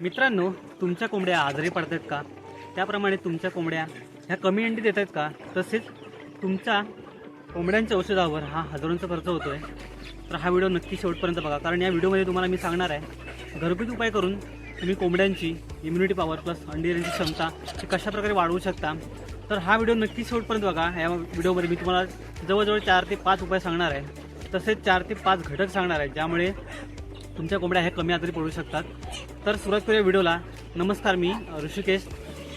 मित्रांनो, तुमच्या कोंबड्या आजारी पडतात का? त्याप्रमाणे तुमच्या कोंबड्या ह्या कमी अंडी देत आहेत का? तसेच तुमच्या कोंबड्यांच्या औषधावर हा हजारोंचा खर्च होतोय. तर हा व्हिडिओ नक्की शेवटपर्यंत बघा, कारण या व्हिडिओमध्ये तुम्हाला मी सांगणार आहे घरगुती उपाय करून तुम्ही कोंबड्यांची इम्युनिटी पॉवर प्लस अंडी देण्याची क्षमता ही कशाप्रकारे वाढवू शकता. तर हा व्हिडिओ नक्की शेवटपर्यंत बघा. या व्हिडिओमध्ये मी तुम्हाला जवळजवळ 4 ते 5 उपाय सांगणार आहे, तसेच 4 ते 5 घटक सांगणार आहे ज्यामुळे तुमच्या कोंबड्या ह्या कमी आजारी पडू शकतात. तर सुरुवात करूया व्हिडिओला. नमस्कार, मी ऋषिकेश.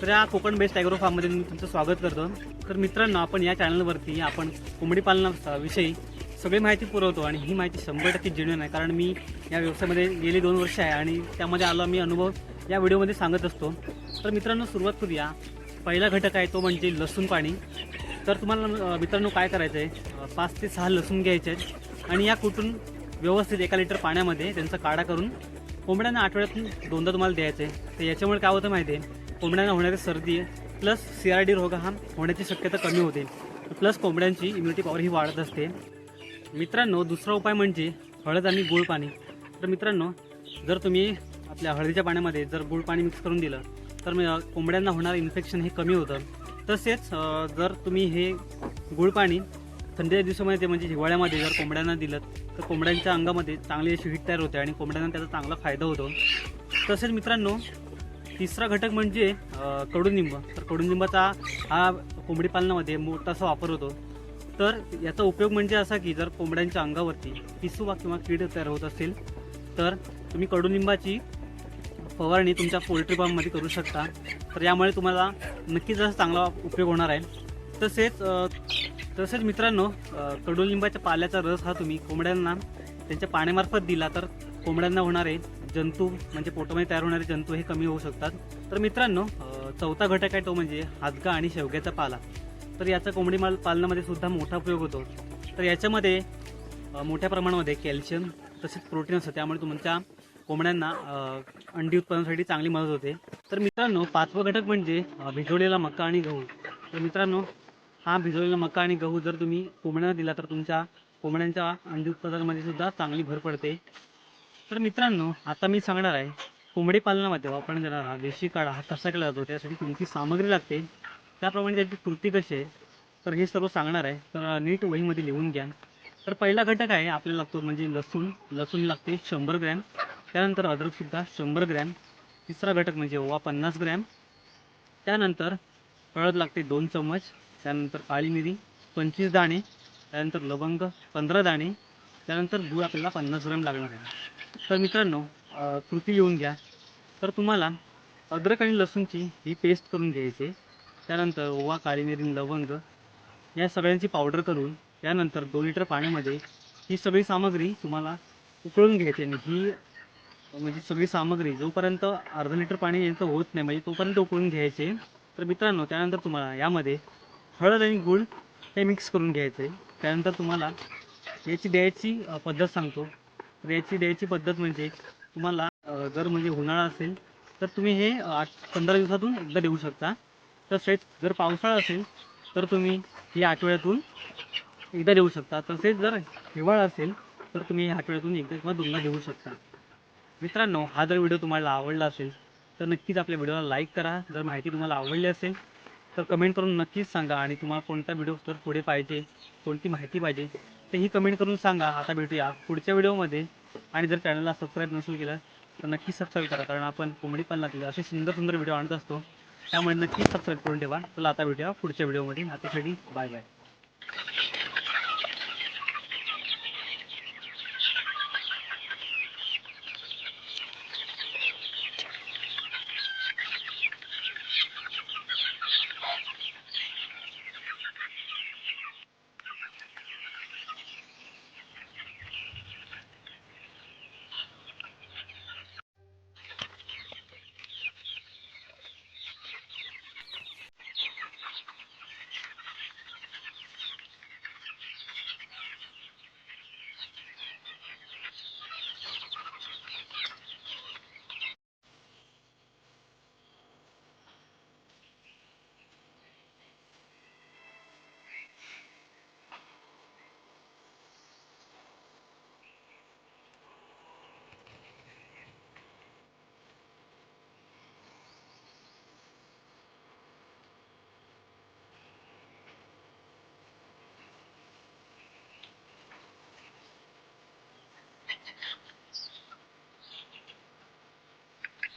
तर या कोकण बेस्ट ॲग्रो फार्ममध्ये मी तुमचं स्वागत करतो. तर मित्रांनो, आपण या चॅनलवरती आपण कोंबडी पालनाविषयी सगळी माहिती पुरवतो आणि ही माहिती 100% जेन्युइन आहे, कारण मी या व्यवसायामध्ये गेली 2 वर्ष आहे आणि त्यामध्ये आलो मी अनुभव या व्हिडिओमध्ये सांगत असतो. तर मित्रांनो, सुरुवात करूया. पहिला घटक आहे तो म्हणजे लसूण पाणी. तर तुम्हाला मित्रांनो काय करायचं आहे, 5 ते 6 लसूण घ्यायचे आहेत आणि या कुटून व्यवस्थित 1 लिटर पाण्यामध्ये त्यांचा काढा करून कोंबड्यांना आठवड्यातून 2दा तुम्हाला द्यायचं आहे. तर याच्यामुळे काय होतं माहिती आहे, कोंबड्यांना होणारी सर्दी प्लस CRD रोग हा होण्याची शक्यता कमी होते, प्लस कोंबड्यांची इम्युनिटी पॉवर ही वाढत असते. मित्रांनो, दुसरा उपाय म्हणजे हळद आणि गूळ पाणी. तर मित्रांनो, जर तुम्ही आपल्या हळदीच्या पाण्यामध्ये जर गूळ पाणी मिक्स करून दिलं तर कोंबड्यांना होणारं इन्फेक्शन हे कमी होतं. तसेच जर तुम्ही हे गूळ पाणी थंडीच्या दिवसामध्ये म्हणजे हिवाळ्यामध्ये जर कोंबड्यांना दिलं तर कोंबड्यांच्या अंगामध्ये चांगली अशी हीट तयार होते आणि कोंबड्यांना त्याचा चांगला फायदा होतो. तसेच मित्रांनो, तिसरा घटक म्हणजे कडुनिंब. तर कडुनिंबाचा हा कोंबडी पालनामध्ये मोठासा वापर होतो. तर याचा उपयोग म्हणजे असा की जर कोंबड्यांच्या अंगावरती पिसू किंवा कीड तयार होत असेल तर तुम्ही कडुनिंबाची फवारणी तुमच्या पोल्ट्री फार्ममध्ये करू शकता. तर यामुळे तुम्हाला नक्कीच असा चांगला उपयोग होणार आहे. तसेच मित्रांनो, कडुलिंबाच्या पाल्याचा रस हा तुम्ही कोंबड्यांना त्यांच्या पाण्यामार्फत दिला तर कोंबड्यांना होणारे जंतू म्हणजे पोटामध्ये तयार होणारे जंतू हे कमी होऊ शकतात. तर मित्रांनो, चौथा घटक आहे तो म्हणजे हादगा आणि शेवग्याचा पाला. तर याचा कोंबडी पालनामध्ये सुद्धा मोठा उपयोग होतो. तर याच्यामध्ये मोठ्या प्रमाणामध्ये कॅल्शियम तसेच प्रोटीन असतं, त्यामुळे तुमच्या कोंबड्यांना अंडी उत्पादनासाठी चांगली मदत होते. तर मित्रांनो, पाचवा घटक म्हणजे भिजवलेला मका आणि गहू. तर मित्रांनो, हा भिजवलेला मका आणि गहू जर तुम्ही कोंबड्यांना दिला तर तुमच्या कोंबड्यांच्या अंडी उत्पादनामध्ये सुद्धा चांगली भर पडते. तर मित्रांनो, आता मी सांगणार आहे कोंबडी पालनामध्ये वापरण्यात येणारा हा देशी काढा हा कसा केला जातो, त्यासाठी कोणती सामग्री लागते, त्याप्रमाणे त्याची कृती कशी आहे, तर हे सर्व सांगणार आहे. तर नीट वहीमध्ये लिहून घ्या. तर पहिला घटक आहे आपल्याला लागतो म्हणजे लसूण लागते 100 ग्रॅम. त्यानंतर अद्रकसुद्धा 100 ग्रॅम. तिसरा घटक म्हणजे ओवा 50 ग्रॅम. त्यानंतर हळद लागते 2 चम्मच. त्यानंतर काळी मिरी 25 दाणे. त्यानंतर लवंग 15 दाणे. त्यानंतर गूळ आपल्याला 50 ग्रॅम लागणार आहे. तर मित्रांनो, कृती लिहून घ्या. तर तुम्हाला अद्रक आणि लसूणची ही पेस्ट करून घ्यायची. त्यानंतर ओवा, काळी मिरी, लवंग या सगळ्यांची पावडर करून त्यानंतर 2 लिटर पाण्यामध्ये ही सगळी सामग्री तुम्हाला उकळून घ्यायची. आणि ही म्हणजे सगळी सामग्री जोपर्यंत अर्धा लिटर पाणी यांचं होत नाही म्हणजे तोपर्यंत उकळून घ्यायचे. तर मित्रांनो, त्यानंतर तुम्हाला यामध्ये हळद आणि गूळ हे मिक्स करून घ्यायचे. त्यानंतर तुम्हाला याची द्यायची पद्धत सांगतो. तर याची द्यायची पद्धत म्हणजे तुम्हाला जर म्हणजे उन्हाळा असेल तर तुम्ही हे 8-15 दिवसातून एकदा देऊ शकता. तसेच जर पावसाळा असेल तर तुम्ही ही आठवड्यातून एकदा देऊ शकता. तसेच जर हिवाळा असेल तर तुम्ही आठवड्यातून एकदा किंवा 2दा देऊ शकता. मित्रांनो, हा जर व्हिडिओ तुम्हाला आवडला असेल तर नक्कीच आपल्या व्हिडिओला लाईक करा. जर माहिती तुम्हाला आवडली असेल तर कमेंट करून नक्कीच सांगा. आणि तुम्हाला कोणता व्हिडिओ तर पुढे पाहिजे, कोणती माहिती पाहिजे ते ही कमेंट करून सांगा. आता भेटूया पुढच्या व्हिडिओमध्ये. आणि जर चॅनलला सबस्क्राईब नसेल केलं तर नक्कीच सबस्क्राईब करा, कारण आपण कोंबडी पालनातील असे सुंदर व्हिडिओ आणत असतो. त्यामुळे नक्कीच सबस्क्राईब करून ठेवा. चला आता भेटूया पुढच्या व्हिडिओमध्ये. आतासाठी बाय बाय.